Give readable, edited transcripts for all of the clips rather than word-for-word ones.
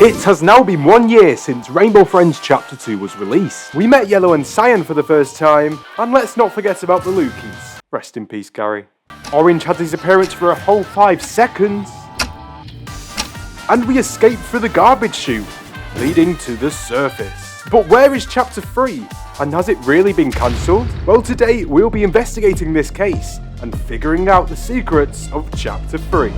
It has now been 1 year since Rainbow Friends Chapter 2 was released. We met Yellow and Cyan for the first time, and let's not forget about the Lukies. Rest in peace, Gary. Orange had his appearance for a whole 5 seconds. And we escaped through the garbage chute, leading to the surface. But where is Chapter 3? And has it really been cancelled? Well, today we'll be investigating this case and figuring out the secrets of Chapter 3.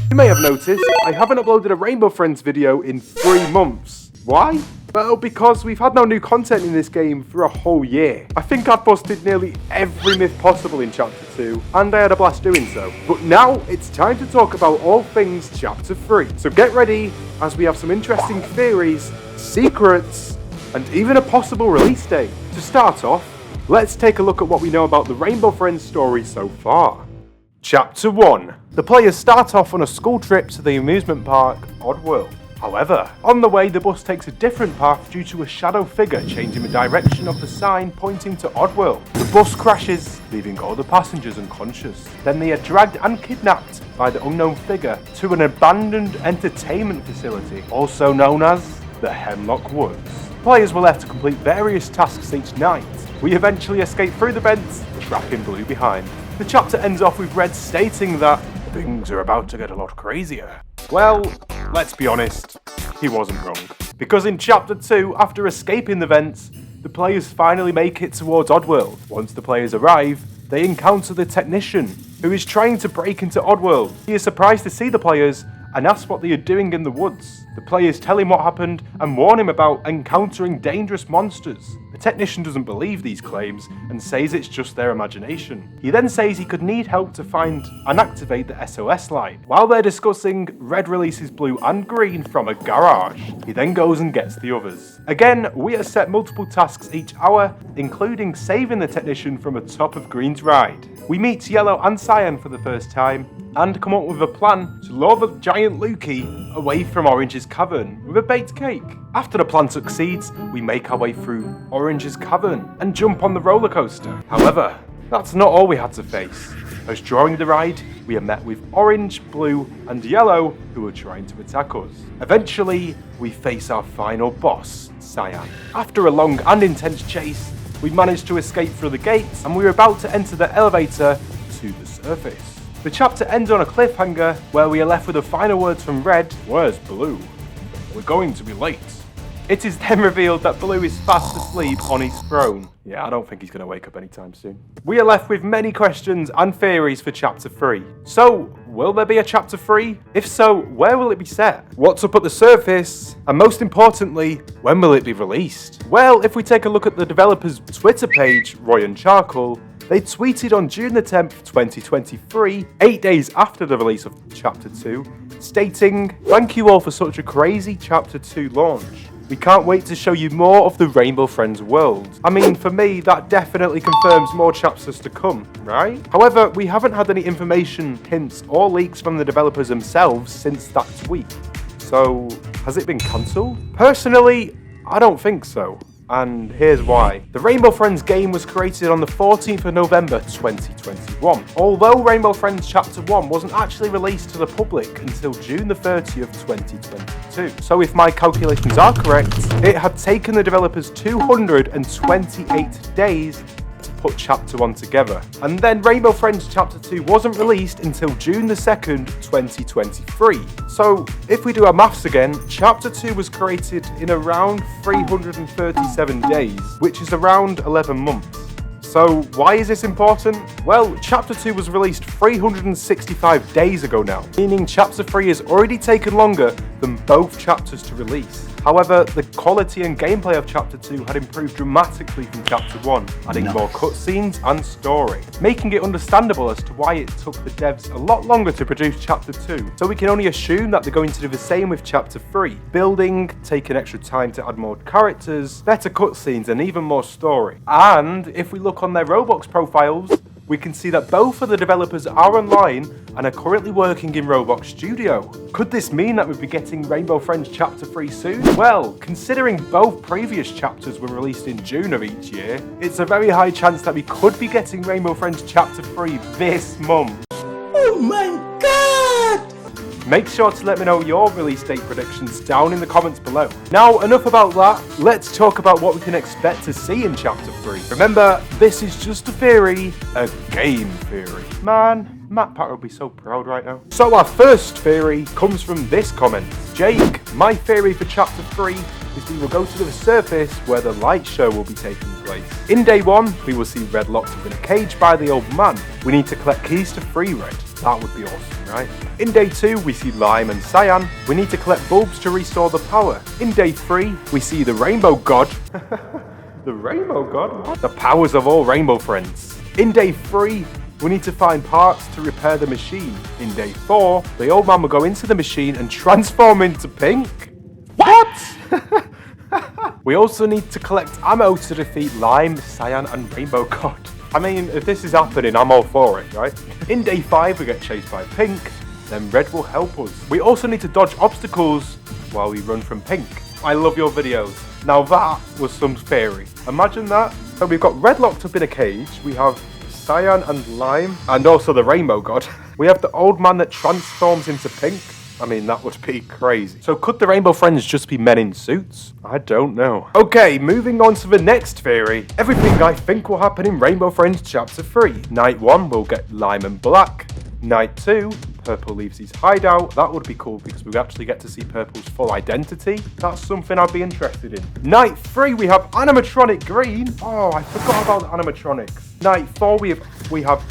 You may have noticed I haven't uploaded a Rainbow Friends video in 3 months. Why? Well, because we've had no new content in this game for a whole year. I think I've busted nearly every myth possible in Chapter 2, and I had a blast doing so. But now it's time to talk about all things Chapter 3. So get ready, as we have some interesting theories, secrets, and even a possible release date. To start off, let's take a look at what we know about the Rainbow Friends story so far. Chapter 1. The players start off on a school trip to the amusement park, Oddworld. However, on the way the bus takes a different path due to a shadow figure changing the direction of the sign pointing to Oddworld. The bus crashes, leaving all the passengers unconscious. Then they are dragged and kidnapped by the unknown figure to an abandoned entertainment facility, also known as the Hemlock Woods. Players were left to complete various tasks each night. We eventually escape through the vents, trapping Blue behind. The chapter ends off with Red stating that things are about to get a lot crazier. Well, let's be honest, he wasn't wrong. Because in Chapter 2, after escaping the vents, the players finally make it towards Oddworld. Once the players arrive, they encounter the technician, who is trying to break into Oddworld. He is surprised to see the players and asks what they are doing in the woods. The players tell him what happened and warn him about encountering dangerous monsters. The technician doesn't believe these claims and says it's just their imagination. He then says he could need help to find and activate the SOS light. While they're discussing, Red releases Blue and Green from a garage. He then goes and gets the others. Again, we are set multiple tasks each hour, including saving the technician from atop of Green's ride. We meet Yellow and Cyan for the first time, and come up with a plan to lure the giant Lukey away from Orange's cavern with a baked cake. After the plan succeeds, we make our way through Orange's cavern and jump on the roller coaster. However, that's not all we had to face, as during the ride, we are met with Orange, Blue, and Yellow who are trying to attack us. Eventually, we face our final boss, Cyan. After a long and intense chase, we managed to escape through the gates and we were about to enter the elevator to the surface. The chapter ends on a cliffhanger where we are left with the final words from Red, "Where's Blue? We're going to be late." It is then revealed that Blue is fast asleep on his throne. Yeah, I don't think he's going to wake up anytime soon. We are left with many questions and theories for Chapter 3. So, will there be a Chapter 3? If so, where will it be set? What's up at the surface? And most importantly, when will it be released? Well, if we take a look at the developer's Twitter page, Roy and Charcoal, they tweeted on June the 10th, 2023, 8 days after the release of Chapter 2, stating, "Thank you all for such a crazy Chapter 2 launch. We can't wait to show you more of the Rainbow Friends world." I mean, for me, that definitely confirms more chapters to come, right? However, we haven't had any information, hints, or leaks from the developers themselves since that tweet. So, has it been cancelled? Personally, I don't think so. And here's why. The Rainbow Friends game was created on the 14th of November 2021, although Rainbow Friends Chapter 1 wasn't actually released to the public until June the 30th, 2022. So if my calculations are correct, it had taken the developers 228 days to put Chapter 1 together. And then Rainbow Friends Chapter 2 wasn't released until June the 2nd, 2023. So if we do our maths again, Chapter 2 was created in around 337 days, which is around 11 months. So why is this important? Well, Chapter 2 was released 365 days ago now, meaning Chapter 3 has already taken longer than both chapters to release. However, the quality and gameplay of Chapter 2 had improved dramatically from Chapter 1, adding more cutscenes and story, making it understandable as to why it took the devs a lot longer to produce Chapter 2. So we can only assume that they're going to do the same with Chapter 3, building, taking extra time to add more characters, better cutscenes, and even more story. And if we look on their Roblox profiles, we can see that both of the developers are online and are currently working in Roblox Studio. Could this mean that we'll be getting Rainbow Friends Chapter 3 soon? Well, considering both previous chapters were released in June of each year, it's a very high chance that we could be getting Rainbow Friends Chapter 3 this month. Oh my god! Make sure to let me know your release date predictions down in the comments below. Now, enough about that. Let's talk about what we can expect to see in Chapter 3. Remember, this is just a theory, a game theory. Man, Matt Patter will be so proud right now. So our first theory comes from this comment. Jake, my theory for Chapter 3 is we will go to the surface where the light show will be taking place. In day 1, we will see Red locked up in a cage by the old man. We need to collect keys to free Red. That would be awesome, right? In day 2, we see Lime and Cyan. We need to collect bulbs to restore the power. In day 3, we see the Rainbow God. The Rainbow God? What? The powers of all Rainbow Friends. In day 3, we need to find parts to repair the machine. In day 4, the old man will go into the machine and transform into pink. What? We also need to collect ammo to defeat Lime, Cyan, and Rainbow God. I mean, if this is happening, I'm all for it, right? In day 5, we get chased by Pink, then Red will help us. We also need to dodge obstacles while we run from Pink. I love your videos. Now that was some theory. Imagine that. So we've got Red locked up in a cage, we have Cyan and Lime, and also the Rainbow God. We have the old man that transforms into Pink. I mean, that would be crazy. So could the Rainbow Friends just be men in suits? I don't know. Okay, moving on to the next theory. Everything I think will happen in Rainbow Friends Chapter 3. Night 1, we'll get Lime and Black. Night 2, Purple leaves his hideout. That would be cool because we actually get to see Purple's full identity. That's something I'd be interested in. Night 3, we have Animatronic Green. Oh, I forgot about the animatronics. Night 4, we have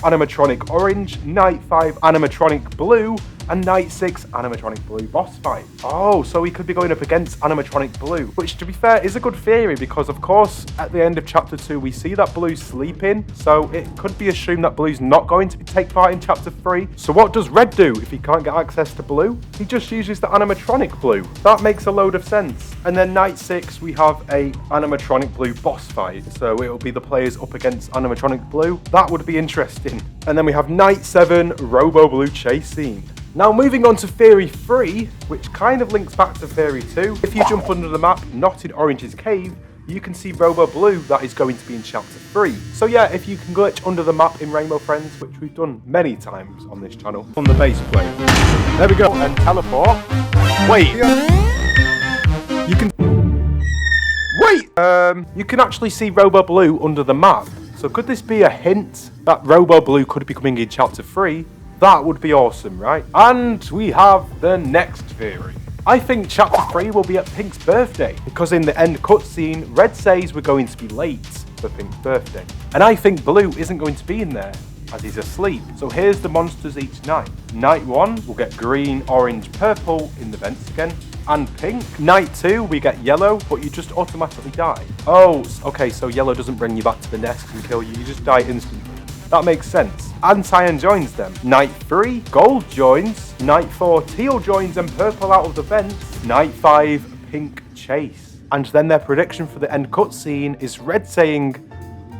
Animatronic Orange. Night 5, Animatronic Blue. And Night 6, Animatronic Blue boss fight. Oh, so we could be going up against Animatronic Blue, which to be fair is a good theory because of course at the end of Chapter 2 we see that Blue's sleeping, so it could be assumed that Blue's not going to take part in Chapter 3. So what does Red do if he can't get access to Blue? He just uses the Animatronic Blue. That makes a load of sense. And then Night 6 we have a Animatronic Blue boss fight, so it'll be the players up against Animatronic Blue. That would be interesting. And then we have Night 7 Robo Blue chase scene. Now moving on to Theory 3, which kind of links back to Theory 2. If you jump under the map, not in Orange's cave, you can see Robo Blue that is going to be in Chapter 3. So yeah, if you can glitch under the map in Rainbow Friends, which we've done many times on this channel, on the base plate. There we go, and teleport. Wait. You can actually see Robo Blue under the map. So could this be a hint that Robo Blue could be coming in Chapter 3? That would be awesome, right? And we have the next theory. I think Chapter 3 will be at Pink's birthday, because in the end cutscene, Red says we're going to be late for Pink's birthday. And I think Blue isn't going to be in there, as he's asleep. So here's the monsters each night. Night 1, we'll get green, orange, purple in the vents again, and pink. Night 2, we get yellow, but you just automatically die. Oh, okay, so yellow doesn't bring you back to the nest and kill you, you just die instantly. That makes sense. And Cyan joins them. Night 3, gold joins. Night 4, teal joins and purple out of the vents. Night 5, pink chase. And then their prediction for the end cutscene is Red saying,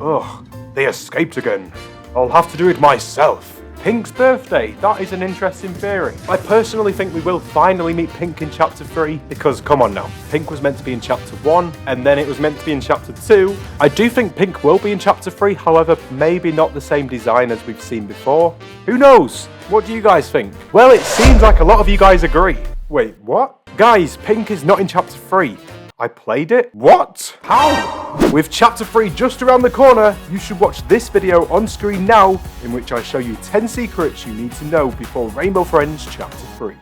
"Ugh, they escaped again. I'll have to do it myself." Pink's birthday, that is an interesting theory. I personally think we will finally meet Pink in Chapter 3, because come on now, Pink was meant to be in Chapter 1, and then it was meant to be in Chapter 2. I do think Pink will be in Chapter 3, however, maybe not the same design as we've seen before. Who knows? What do you guys think? Well, it seems like a lot of you guys agree. Wait, what? Guys, Pink is not in Chapter 3. I played it? What? How? With Chapter 3 just around the corner, you should watch this video on screen now, in which I show you 10 secrets you need to know before Rainbow Friends Chapter 3.